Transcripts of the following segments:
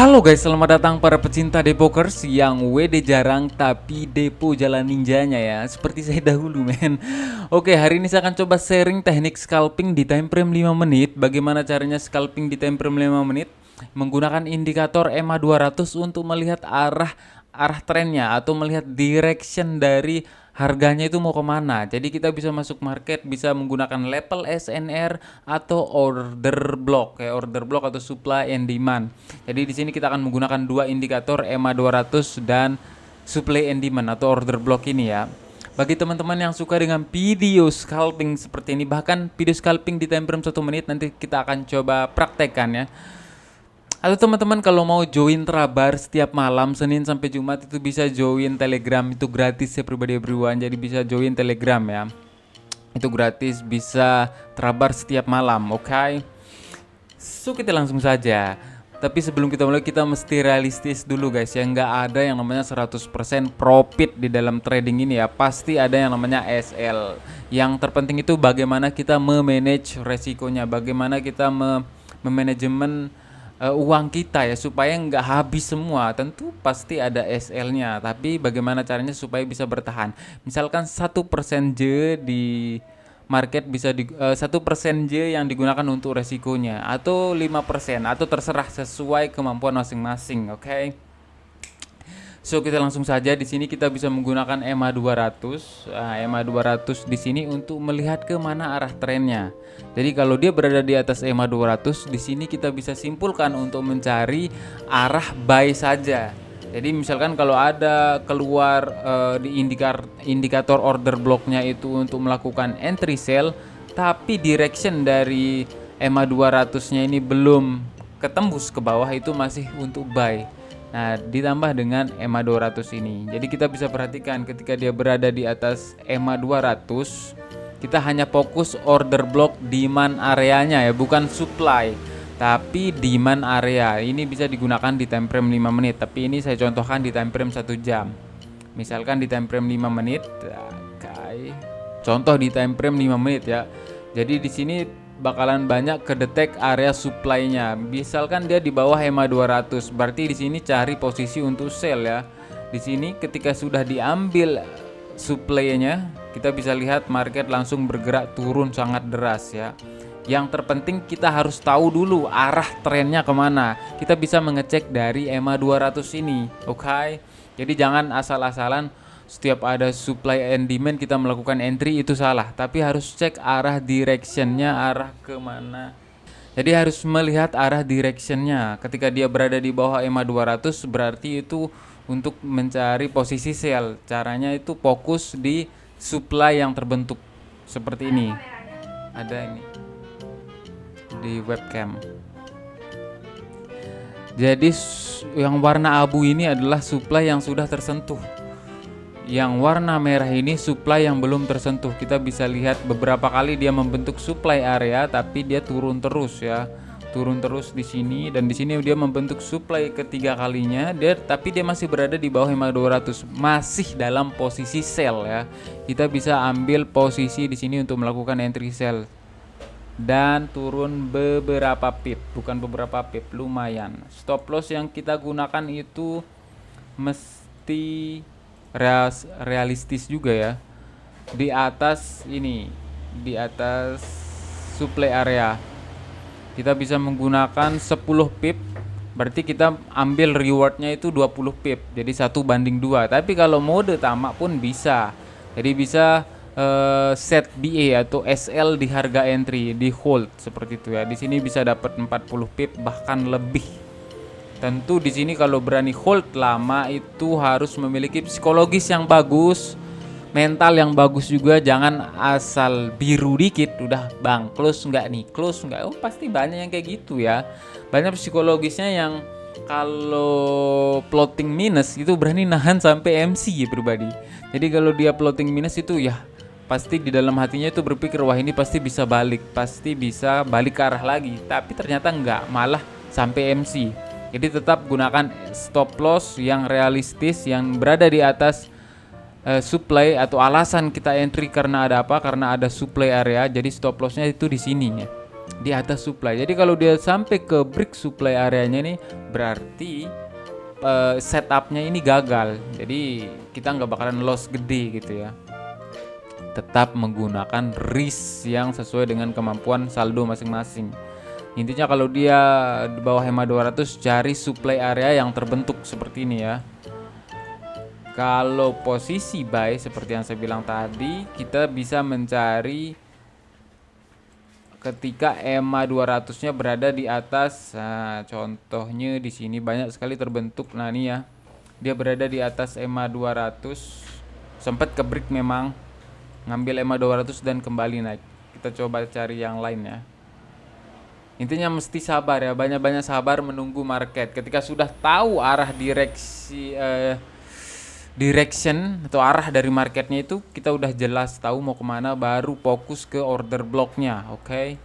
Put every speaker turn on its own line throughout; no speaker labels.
Halo guys, selamat datang para pecinta depokers yang WD jarang tapi depo jalan ninjanya ya. Seperti saya dahulu men. Oke, hari ini saya akan coba sharing teknik scalping di time frame 5 menit. Bagaimana caranya scalping di time frame 5 menit? Menggunakan indikator EMA 200 untuk melihat arah trennya atau melihat direction dari harganya itu mau kemana. Jadi kita bisa masuk market, bisa menggunakan level SNR atau order block, kayak order block atau supply and demand. Jadi di sini kita akan menggunakan dua indikator EMA 200 dan supply and demand atau order block ini ya. Bagi teman-teman yang suka dengan video scalping seperti ini, bahkan video scalping di time frame 1 menit, nanti kita akan coba praktekkan ya. Atau teman-teman kalau mau join Trabar setiap malam Senin sampai Jumat itu bisa join Telegram, itu gratis ya pribadi everyone. Jadi bisa join Telegram ya. Itu gratis, bisa Trabar setiap malam, oke? So kita langsung saja. Tapi sebelum kita mulai kita mesti realistis dulu guys ya. Nggak ada yang namanya 100% profit di dalam trading ini ya. Pasti ada yang namanya SL. Yang terpenting itu bagaimana kita memanage resikonya, bagaimana kita memanajemen uang kita ya supaya nggak habis semua. Tentu pasti ada SL-nya, tapi bagaimana caranya supaya bisa bertahan. Misalkan 1% J di market bisa 1% J yang digunakan untuk resikonya, atau 5%, atau terserah sesuai kemampuan masing-masing, oke? So kita langsung saja. Di sini kita bisa menggunakan EMA 200. EMA 200 di sini untuk melihat ke mana arah trennya. Jadi kalau dia berada di atas EMA 200, di sini kita bisa simpulkan untuk mencari arah buy saja. Jadi misalkan kalau ada keluar di indikator order blocknya itu untuk melakukan entry sell, tapi direction dari EMA 200-nya ini belum ketembus ke bawah, itu masih untuk buy. Nah, ditambah dengan EMA 200 ini. Jadi kita bisa perhatikan ketika dia berada di atas EMA 200, kita hanya fokus order block demand areanya ya, bukan supply, tapi demand area. Ini bisa digunakan di time frame 5 menit, tapi ini saya contohkan di time frame 1 jam. Misalkan di time frame 5 menit, oke. Contoh di time frame 5 menit ya. Jadi di sini bakalan banyak kedetek area supply-nya. Misalkan dia di bawah EMA 200, berarti di sini cari posisi untuk sell ya. Di sini ketika sudah diambil supply-nya, kita bisa lihat market langsung bergerak turun sangat deras ya. Yang terpenting kita harus tahu dulu arah trennya kemana. Kita bisa mengecek dari EMA 200 ini, oke? Jadi jangan asal-asalan setiap ada supply and demand kita melakukan entry, itu salah. Tapi harus cek arah directionnya, arah kemana. Jadi harus melihat arah directionnya. Ketika dia berada di bawah EMA 200, berarti itu untuk mencari posisi sell. Caranya itu fokus di supply yang terbentuk seperti ini. Ada ini di webcam. Jadi yang warna abu ini adalah supply yang sudah tersentuh. Yang warna merah ini supply yang belum tersentuh. Kita bisa lihat beberapa kali dia membentuk supply area, tapi dia turun terus ya. Turun terus di sini, dan di sini dia membentuk supply ketiga kalinya. Tapi dia masih berada di bawah EMA 200, masih dalam posisi sell ya. Kita bisa ambil posisi di sini untuk melakukan entry sell. Dan turun beberapa pip, bukan beberapa pip, lumayan. Stop loss yang kita gunakan itu mesti realistis juga ya, di atas ini, di atas supply area. Kita bisa menggunakan 10 pip, berarti kita ambil rewardnya itu 20 pip, jadi 1:2. Tapi kalau mode tamak pun bisa, jadi bisa set BA atau SL di harga entry, di hold seperti itu ya. Di sini bisa dapat 40 pip bahkan lebih. Tentu di sini kalau berani hold lama itu harus memiliki psikologis yang bagus, mental yang bagus juga. Jangan asal biru dikit udah bang close nggak nih, close nggak. Oh pasti banyak yang kayak gitu ya. Banyak psikologisnya yang kalau plotting minus itu berani nahan sampai MC pribadi. Jadi kalau dia plotting minus itu ya pasti di dalam hatinya itu berpikir wah ini pasti bisa balik ke arah lagi. Tapi ternyata nggak, malah sampai MC. Jadi tetap gunakan stop loss yang realistis, yang berada di atas supply, atau alasan kita entry karena ada apa? Karena ada supply area. Jadi stop lossnya itu di sini ya. di atas supply. Jadi kalau dia sampai ke break supply areanya nih, berarti setupnya ini gagal. Jadi kita nggak bakalan loss gede gitu ya. Tetap menggunakan risk yang sesuai dengan kemampuan saldo masing-masing. Intinya kalau dia di bawah EMA 200, cari supply area yang terbentuk seperti ini ya. Kalau posisi buy seperti yang saya bilang tadi, kita bisa mencari ketika EMA 200-nya berada di atas. Nah, contohnya di sini banyak sekali terbentuk. Nah, ini ya. Dia berada di atas EMA 200. Sempat ke break memang. Ngambil EMA 200 dan kembali naik. Kita coba cari yang lain ya. Intinya mesti sabar ya, banyak-banyak sabar menunggu market. Ketika sudah tahu arah direction atau arah dari marketnya itu, kita udah jelas tahu mau kemana, baru fokus ke order blocknya. Oke.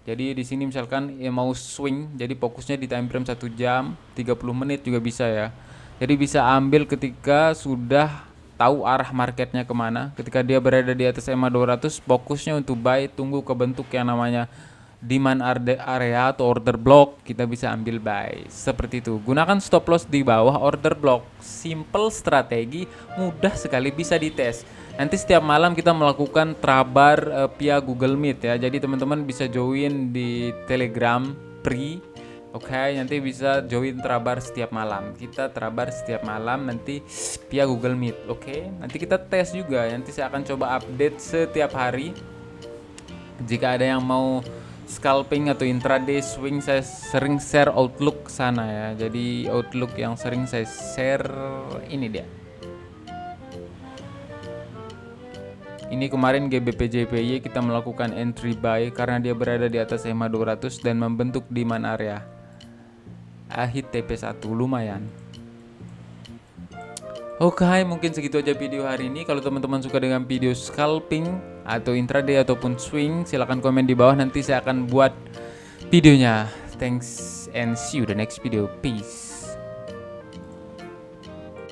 Jadi di sini misalkan ya mau swing, jadi fokusnya di time frame 1 jam 30 menit juga bisa ya. Jadi bisa ambil ketika sudah tahu arah marketnya kemana. Ketika dia berada di atas EMA 200, fokusnya untuk buy, tunggu kebentuk yang namanya demand area atau order block, kita bisa ambil buy seperti itu. Gunakan stop loss di bawah order block. Simple strategi, mudah sekali, bisa dites. Nanti setiap malam kita melakukan trabar via Google Meet ya. Jadi teman-teman bisa join di Telegram free. Oke, nanti bisa join trabar setiap malam. Kita trabar setiap malam nanti via Google Meet. Oke, nanti kita tes juga. Nanti saya akan coba update setiap hari. Jika ada yang mau scalping atau intraday swing, saya sering share outlook sana ya. Jadi outlook yang sering saya share ini dia. Ini kemarin GBP/JPY kita melakukan entry buy karena dia berada di atas EMA 200 dan membentuk demand area. Hit TP1 lumayan. Oke, mungkin segitu aja video hari ini. Kalau teman-teman suka dengan video scalping atau intraday ataupun swing, silahkan komen di bawah, nanti saya akan buat videonya. Thanks and see you the next video. Peace.